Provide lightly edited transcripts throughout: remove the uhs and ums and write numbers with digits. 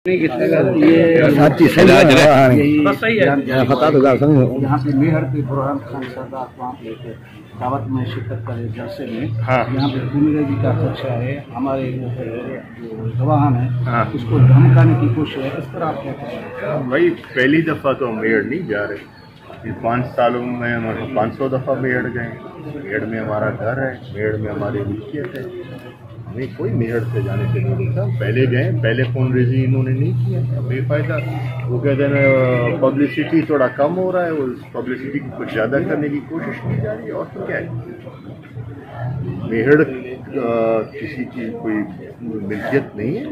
यहाँ पे मेहर के बुरहान खान सरदार वहाँ पे दावत में शिरकत करे जलसे में। यहाँ पे दुनिया जी का खर्चा है, हमारे जो गवाहान है उसको धमकाने की कोशिश है। इस तरह आप क्या करें? भाई पहली दफ़ा तो मेहर नहीं जा रहे, 5 सालों में हम 500 दफ़ा मेहर गए। मेहर में हमारा घर है, मेहर में हमारी मिल्कियत है, हमें कोई मेहर से जाने से नहीं रोका। पहले गए, पहले फ़ोन रेजी इन्होंने नहीं किया, बेफ़ायदा। वो कहते हैं पब्लिसिटी थोड़ा कम हो रहा है, उस पब्लिसिटी को कुछ ज़्यादा करने की कोशिश की जा रही है। और तो क्या है, मेहर किसी की कोई मिल्कियत नहीं है,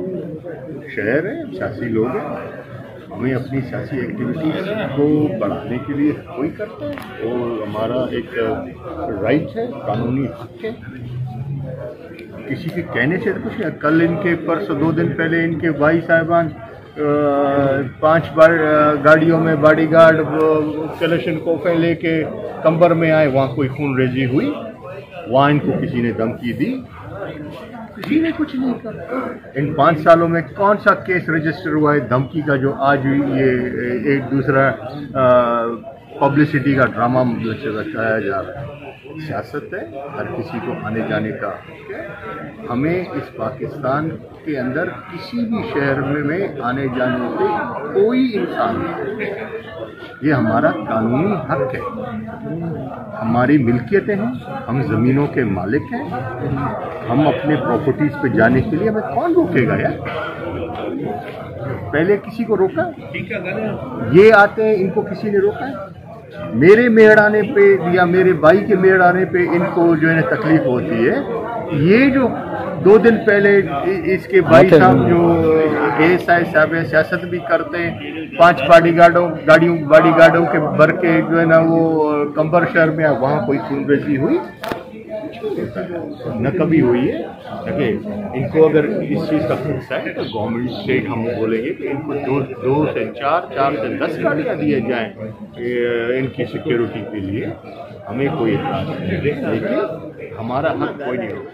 शहर है, सियासी लोग हैं। हमें अपनी सियासी एक्टिविटीज़ को बढ़ाने के लिए कोई करता है, और हमारा एक राइट है, कानूनी हक है। किसी के कहने से कुछ नहीं। कल इनके परसों 2 दिन पहले इनके भाई साहिबान 5 बार गाड़ियों में बॉडीगार्ड कलेक्शन कोफे लेके कंबर में आए, वहाँ कोई खून रेजी हुई, वहाँ इनको किसी ने धमकी दी, किसी ने कुछ नहीं कहा। इन 5 सालों में कौन सा केस रजिस्टर हुआ है धमकी का, जो आज ये एक दूसरा पब्लिसिटी का ड्रामा रचाया जा रहा है। सियासत है, हर किसी को आने जाने का हक है। हमें इस पाकिस्तान के अंदर किसी भी शहर में आने जाने पे कोई इंसान नहीं, ये हमारा कानूनी हक है, हमारी मिल्कियतें हैं, हम ज़मीनों के मालिक हैं। हम अपने प्रॉपर्टीज़ पे जाने के लिए हमें कौन रोकेगा यार? पहले किसी को रोका? ये आते हैं, इनको किसी ने रोका है? मेरे मेहर आने पे या मेरे भाई के मेहर आने पे इनको जो है तकलीफ होती है। ये जो 2 दिन पहले इसके भाई साहब जो ASI साहब है, सियासत भी करते हैं, 5 बॉडीगार्डों के भर के जो है ना वो कंबर शहर में, वहाँ कोई खूनरेजी हुई न कभी हुई है। देखिए, इनको अगर इस चीज़ का खर्चा है तो गवर्नमेंट से हम बोलेंगे कि इनको 2 से 4 से 10 गाड़ियाँ दिए जाएँ इनकी सिक्योरिटी के लिए। हमें कोई इतराज़ नहीं है, लेकिन हमारा हक कोई नहीं होगा।